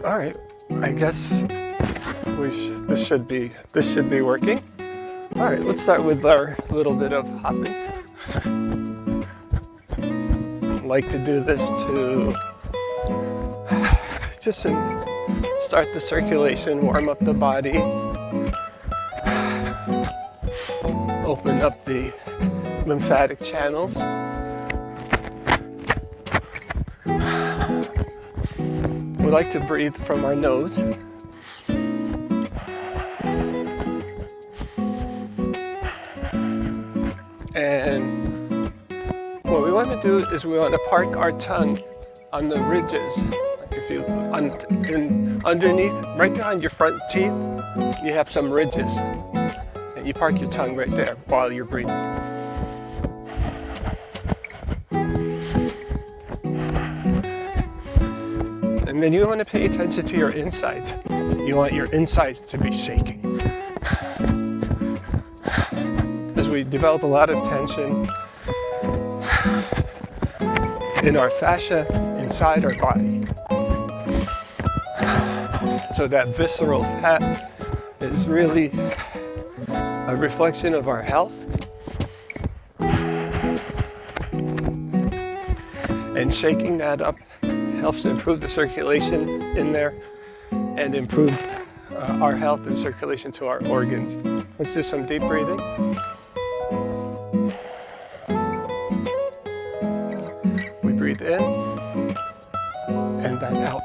All right, I guess this should be working. All right, let's start with our little bit of hopping. Like to do this to just start the circulation, warm up the body, open up the lymphatic channels. We like to breathe from our nose. And what we want to do is we want to park our tongue on the ridges. Like if you underneath, right behind your front teeth, you have some ridges. And you park your tongue right there while you're breathing. And then you want to pay attention to your insides. You want your insides to be shaking. As we develop a lot of tension in our fascia inside our body. So that visceral fat is really a reflection of our health. And shaking that up helps improve the circulation in there and improve our health and circulation to our organs. Let's do some deep breathing. We breathe in and then out.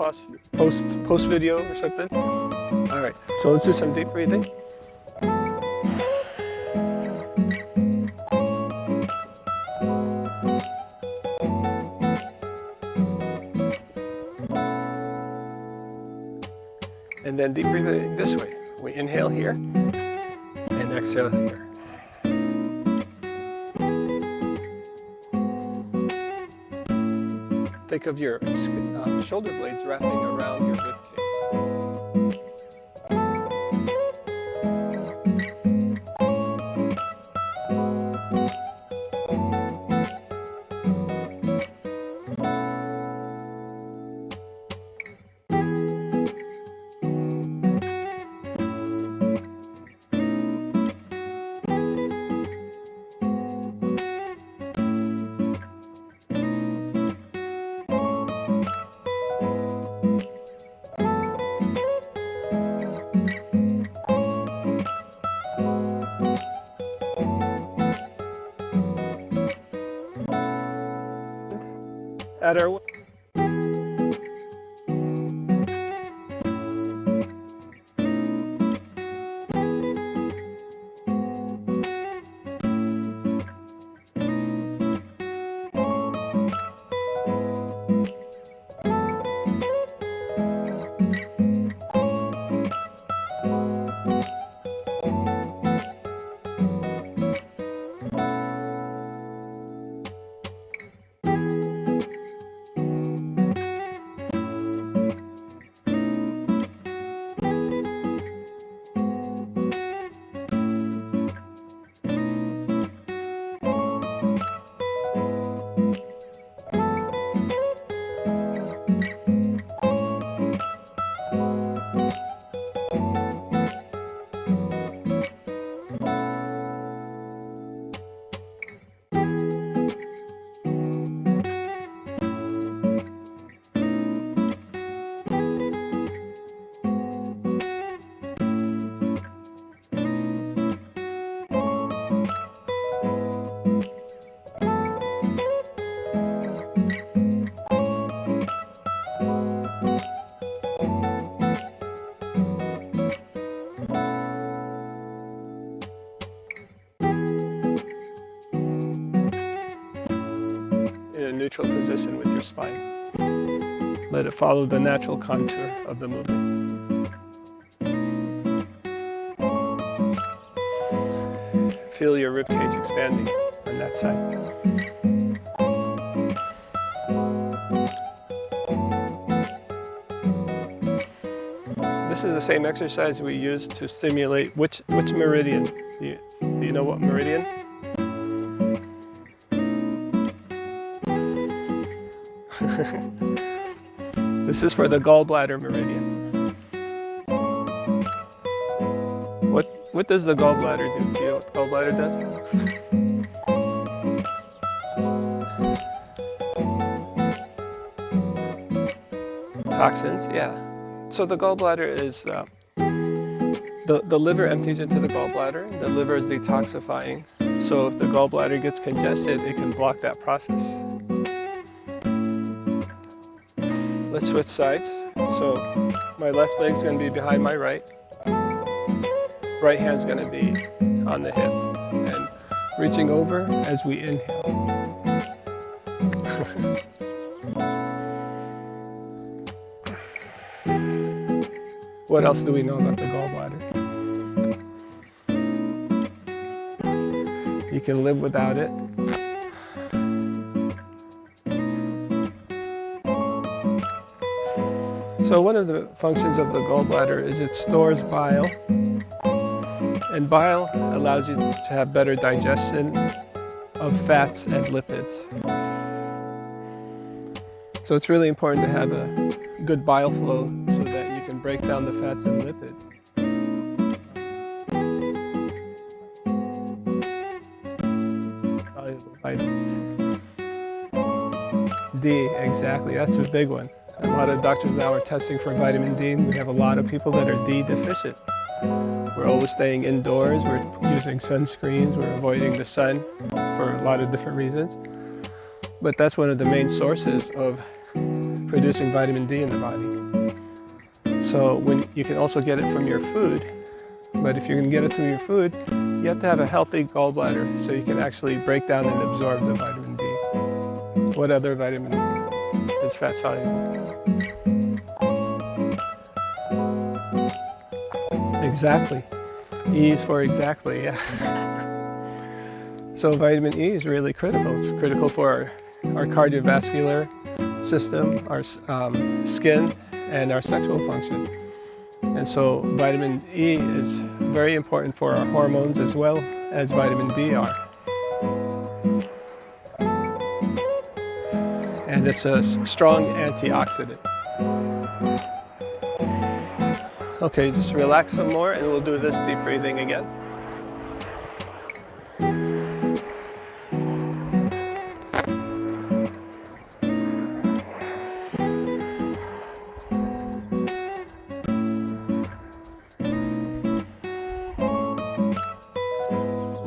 post video or something. All right, so let's do some deep breathing. And then deep breathing this way. We inhale here and exhale here. Think of your shoulder blades wrapping around your ribcage. At our neutral position with your spine. Let it follow the natural contour of the movement. Feel your ribcage expanding on that side. This is the same exercise we use to stimulate which meridian? Do you know what meridian? This is for the gallbladder meridian. What does the gallbladder do? Do you know what the gallbladder does? Toxins, yeah. So the gallbladder is the liver empties into the gallbladder. The liver is detoxifying. So if the gallbladder gets congested, it can block that process. Let's switch sides. So my left leg's going to be behind my right. Right hand's going to be on the hip. And reaching over as we inhale. What else do we know about the gallbladder? You can live without it. So one of the functions of the gallbladder is it stores bile, and bile allows you to have better digestion of fats and lipids. So it's really important to have a good bile flow so that you can break down the fats and lipids. Soluble vitamins. D, exactly, that's a big one. A lot of doctors now are testing for vitamin D, and we have a lot of people that are D deficient. We're always staying indoors, we're using sunscreens, we're avoiding the sun for a lot of different reasons. But that's one of the main sources of producing vitamin D in the body. So when you can also get it from your food, but if you're going to get it from your food, you have to have a healthy gallbladder so you can actually break down and absorb the vitamin D. What other vitamin is fat soluble? Exactly. E is for exactly, yeah. So vitamin E is really critical. It's critical for our cardiovascular system, our skin, and our sexual function. And so vitamin E is very important for our hormones as well as vitamin D are. And it's a strong antioxidant. Okay, just relax some more and we'll do this deep breathing again.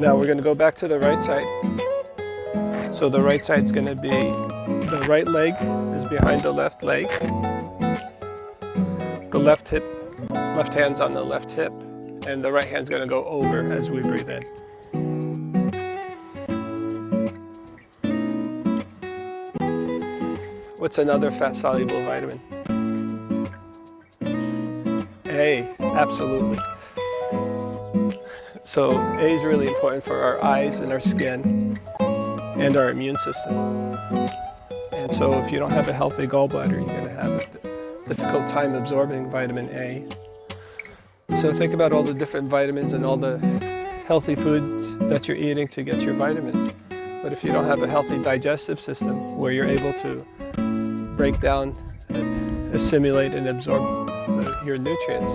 Now we're going to go back to the right side. So the right side's going to be, the right leg is behind the left leg. The left hand's on the left hip, and the right hand's going to go over as we breathe in. What's another fat-soluble vitamin? A, absolutely. So A is really important for our eyes and our skin and our immune system. And so if you don't have a healthy gallbladder, you're going to have a difficult time absorbing vitamin A. So think about all the different vitamins and all the healthy foods that you're eating to get your vitamins. But if you don't have a healthy digestive system where you're able to break down, assimilate, and absorb your nutrients,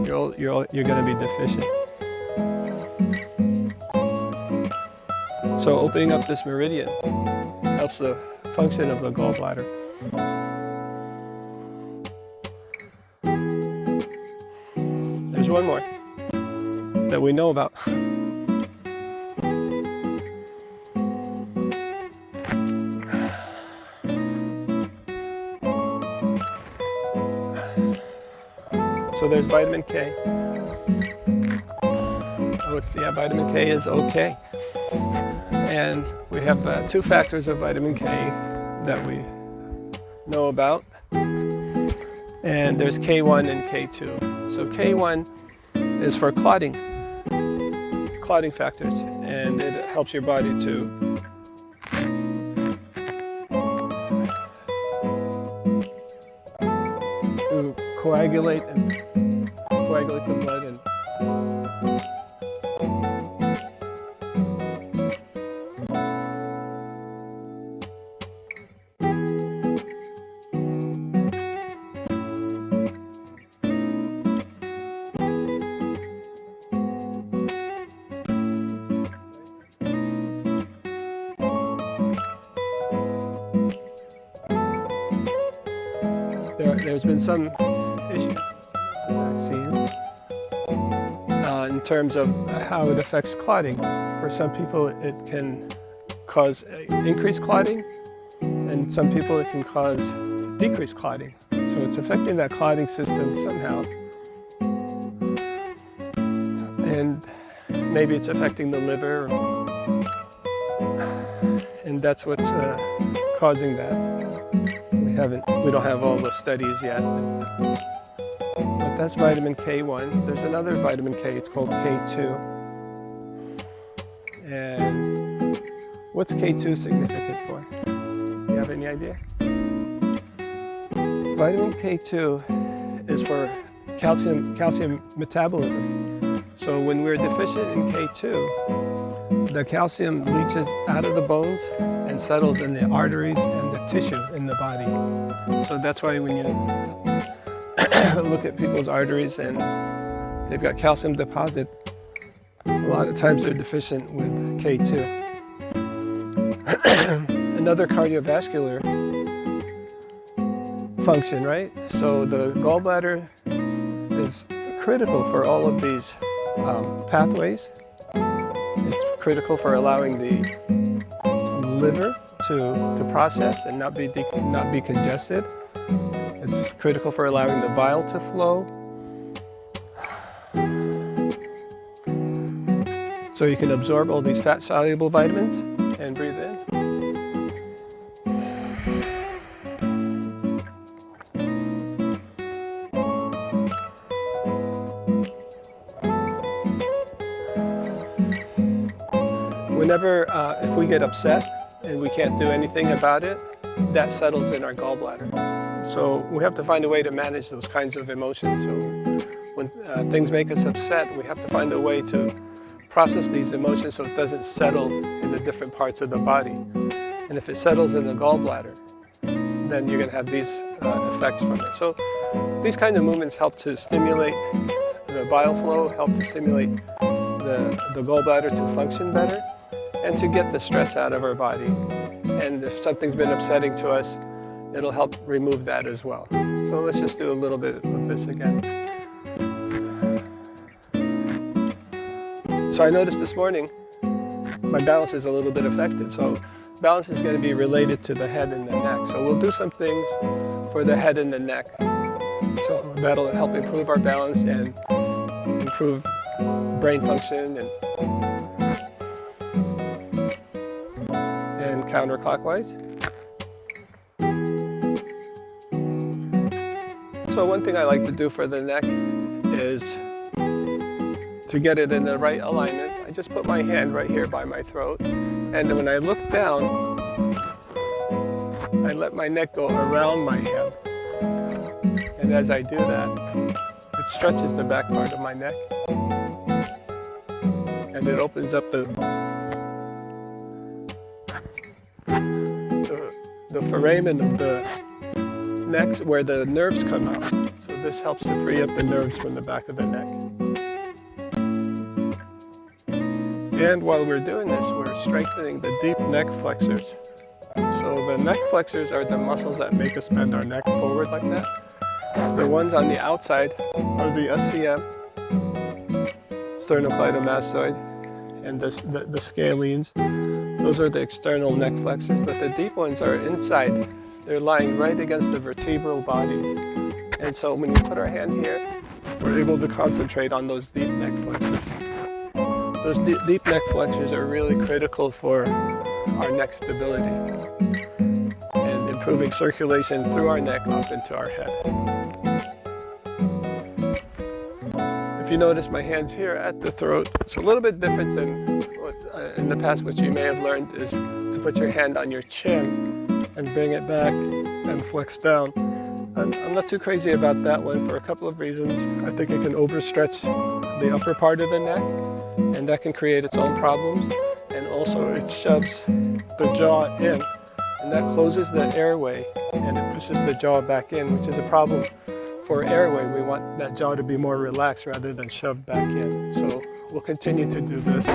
you're going to be deficient. So opening up this meridian helps the function of the gallbladder. There's one more that we know about. So there's vitamin K. Oh, vitamin K is okay. And we have two factors of vitamin K that we know about. And there's K1 and K2. So K1 is for clotting factors, and it helps your body to coagulate the blood and there's been some issues with vaccines in terms of how it affects clotting. For some people it can cause increased clotting, and some people it can cause decreased clotting. So it's affecting that clotting system somehow. And maybe it's affecting the liver, and that's what's causing that. We don't have all the studies yet, but that's vitamin K1. There's another vitamin K, it's called K2. And what's K2 significant for? You have any idea? Vitamin K2 is for calcium metabolism. So when we're deficient in K2, the calcium leaches out of the bones and settles in the arteries and the tissue in the body. So that's why when you look at people's arteries and they've got calcium deposit, a lot of times they're deficient with K2. Another cardiovascular function, right? So the gallbladder is critical for all of these pathways. It's critical for allowing the liver to process and not be congested. It's critical for allowing the bile to flow. So you can absorb all these fat-soluble vitamins and breathe in. Whenever, if we get upset and we can't do anything about it, that settles in our gallbladder. So we have to find a way to manage those kinds of emotions. So when things make us upset, we have to find a way to process these emotions so it doesn't settle in the different parts of the body. And if it settles in the gallbladder, then you're going to have these effects from it. So these kind of movements help to stimulate the bile flow, help to stimulate the gallbladder to function better, and to get the stress out of our body. And if something's been upsetting to us, it'll help remove that as well. So let's just do a little bit of this again. So I noticed this morning my balance is a little bit affected. So balance is going to be related to the head and the neck. So we'll do some things for the head and the neck. So that'll help improve our balance and improve brain function and counterclockwise. So one thing I like to do for the neck is to get it in the right alignment. I just put my hand right here by my throat, and then when I look down, I let my neck go around my hand. And as I do that, it stretches the back part of my neck, and it opens up the foramen of the neck where the nerves come out. So this helps to free up the nerves from the back of the neck. And while we're doing this, we're strengthening the deep neck flexors. So the neck flexors are the muscles that make us bend our neck forward like that. The ones on the outside are the SCM, sternocleidomastoid, and the scalenes. Those are the external neck flexors, but the deep ones are inside. They're lying right against the vertebral bodies. And so when we put our hand here, we're able to concentrate on those deep neck flexors. Those deep neck flexors are really critical for our neck stability and improving circulation through our neck up into our head. If you notice my hands here at the throat, it's a little bit different than what in the past, what you may have learned is to put your hand on your chin and bring it back and flex down. I'm not too crazy about that one for a couple of reasons. I think it can overstretch the upper part of the neck, and that can create its own problems. And also it shoves the jaw in, and that closes the airway and it pushes the jaw back in, which is a problem for airway. We want that jaw to be more relaxed rather than shoved back in. So we'll continue to do this.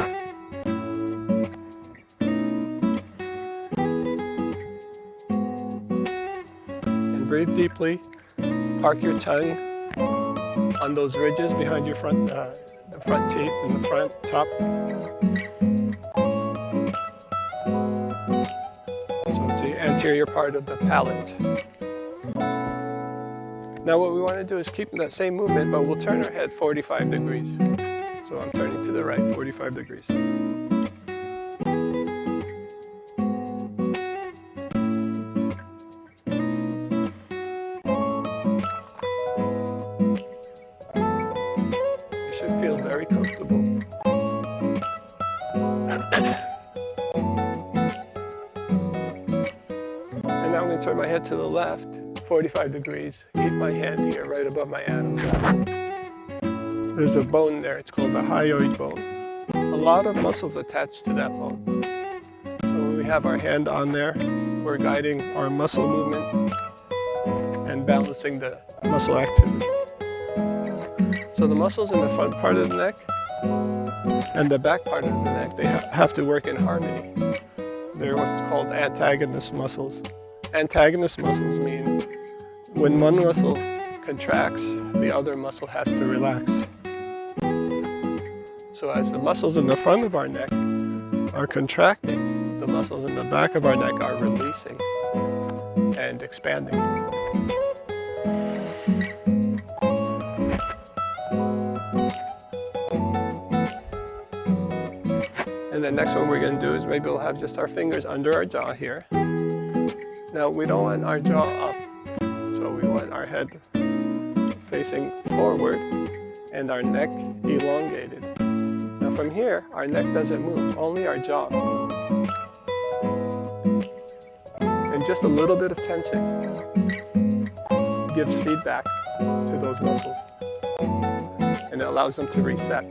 And breathe deeply. Park your tongue on those ridges behind your front, the front teeth and the front top. So it's the anterior part of the palate. Now what we want to do is keep that same movement, but we'll turn our head 45 degrees. So I'm turning to the right 45 degrees. You should feel very comfortable. And now I'm going to turn my head to the left 45 degrees. Keep my hand here right above my Adam's. There's a bone there, it's called the hyoid bone. A lot of muscles attached to that bone. So when we have our hand on there, we're guiding our muscle movement and balancing the muscle activity. So the muscles in the front part of the neck and the back part of the neck, they have to work in harmony. They're what's called antagonist muscles. Antagonist muscles mean when one muscle contracts, the other muscle has to relax. So as the muscles in the front of our neck are contracting, the muscles in the back of our neck are releasing and expanding. And the next one we're going to do is maybe we'll have just our fingers under our jaw here. Now we don't want our jaw up, so we want our head facing forward and our neck elongated. Now from here, our neck doesn't move, only our jaw moves. And just a little bit of tension gives feedback to those muscles, and it allows them to reset.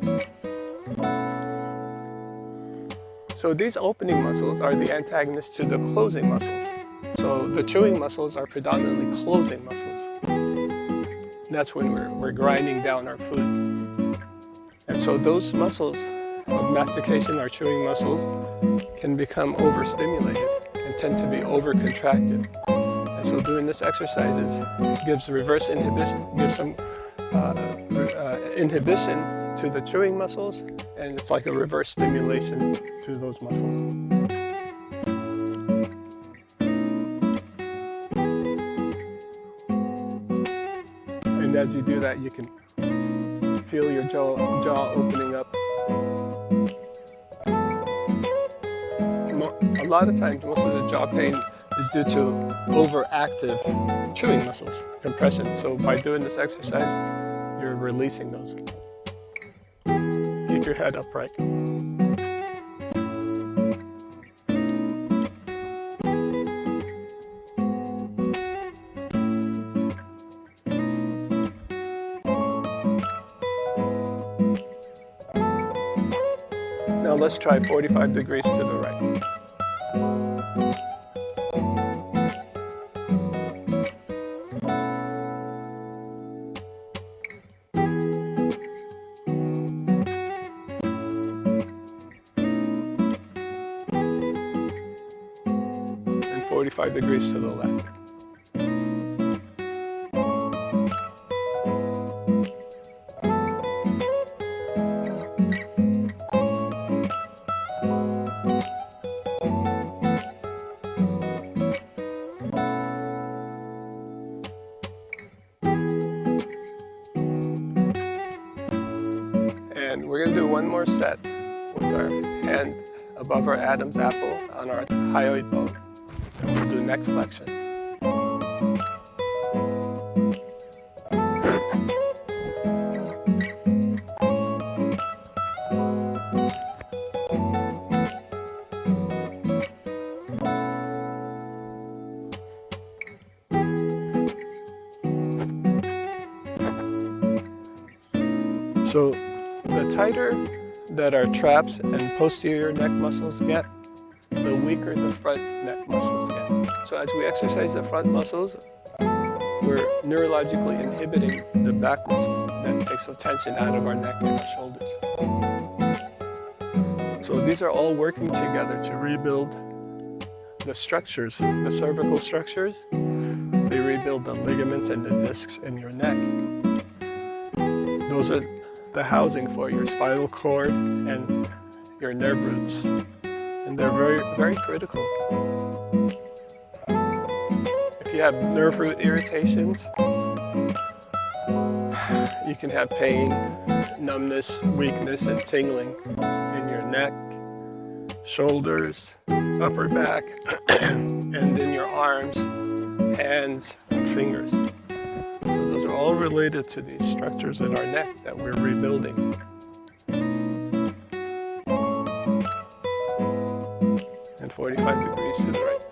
So these opening muscles are the antagonists to the closing muscles. So the chewing muscles are predominantly closing muscles. And that's when we're grinding down our food. And so those muscles of mastication, our chewing muscles, can become overstimulated and tend to be overcontracted. And so doing this exercise gives reverse inhibition, gives some inhibition to the chewing muscles, and it's like a reverse stimulation to those muscles. And as you do that, you can feel your jaw opening up. A lot of times, most of the jaw pain is due to overactive chewing muscles, compression. So by doing this exercise, you're releasing those. Keep your head upright. Now let's try 45 degrees to the right. And 45 degrees to the left. And we're going to do one more set with our hand above our Adam's apple on our hyoid bone. And we'll do neck flexion. So the tighter that our traps and posterior neck muscles get, the weaker the front neck muscles get. So as we exercise the front muscles, we're neurologically inhibiting the back muscles. That takes the tension out of our neck and our shoulders. So these are all working together to rebuild the structures, the cervical structures. They rebuild the ligaments and the discs in your neck. Those are the housing for your spinal cord and your nerve roots, and they're very, very critical. If you have nerve root irritations, you can have pain, numbness, weakness, and tingling in your neck, shoulders, upper back, and in your arms, hands, and fingers. Those are all related to these structures in our neck that we're rebuilding. And 45 degrees to the right.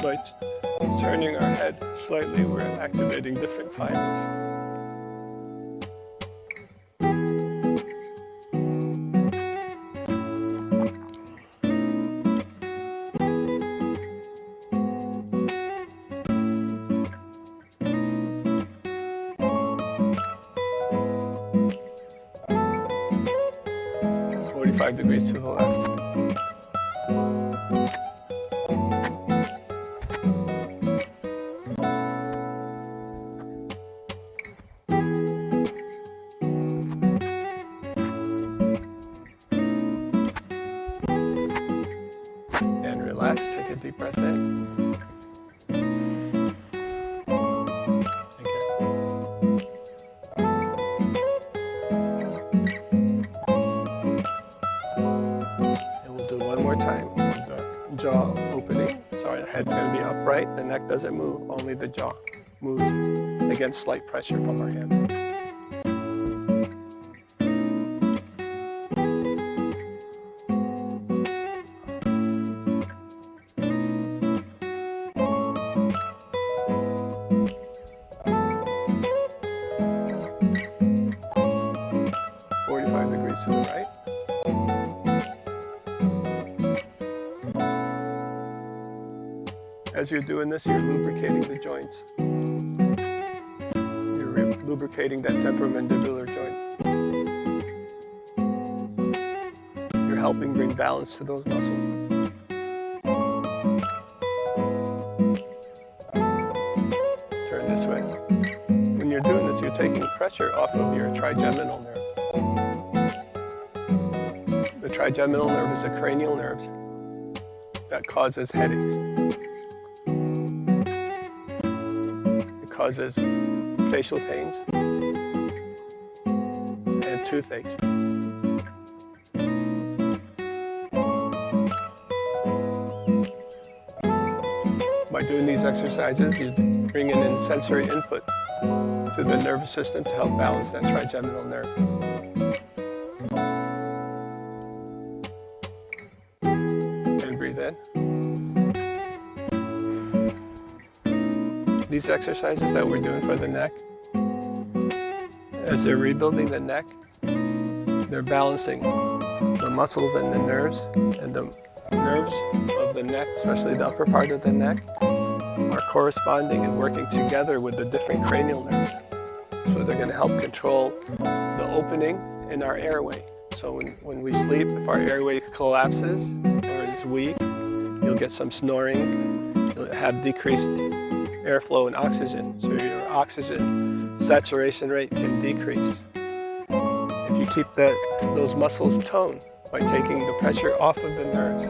By turning our head slightly, we're activating different fibers. 45 degrees to the left. relax, take a deep breath in. Again. And we'll do one more time. The jaw opening. Sorry, the head's going to be upright. The neck doesn't move. Only the jaw moves against slight pressure from our hand. As you're doing this, you're lubricating the joints. You're lubricating that temporomandibular joint. You're helping bring balance to those muscles. Turn this way. When you're doing this, you're taking pressure off of your trigeminal nerve. The trigeminal nerve is a cranial nerve that causes headaches. Causes facial pains and toothaches. By doing these exercises, you bring in sensory input to the nervous system to help balance that trigeminal nerve. And breathe in. These exercises that we're doing for the neck, as they're rebuilding the neck, they're balancing the muscles and the nerves, and the nerves of the neck, especially the upper part of the neck, are corresponding and working together with the different cranial nerves. So they're going to help control the opening in our airway. So when we sleep, if our airway collapses or is weak, you'll get some snoring, you'll have decreased airflow and oxygen, so your oxygen saturation rate can decrease. If you keep those muscles toned by taking the pressure off of the nerves,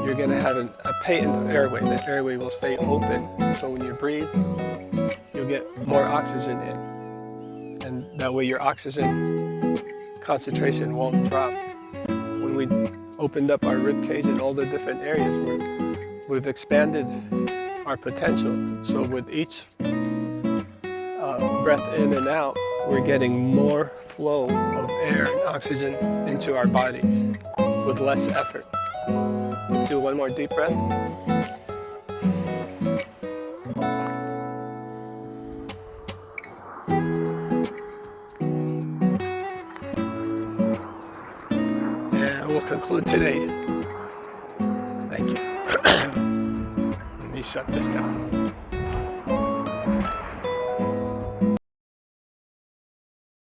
you're going to have a patent airway. The airway will stay open, so when you breathe, you'll get more oxygen in, and that way your oxygen concentration won't drop. When we opened up our ribcage and all the different areas, we've expanded our potential. So with each breath in and out, we're getting more flow of air and oxygen into our bodies with less effort. Let's do one more deep breath. And we'll conclude today. Thank you. Let me shut this down.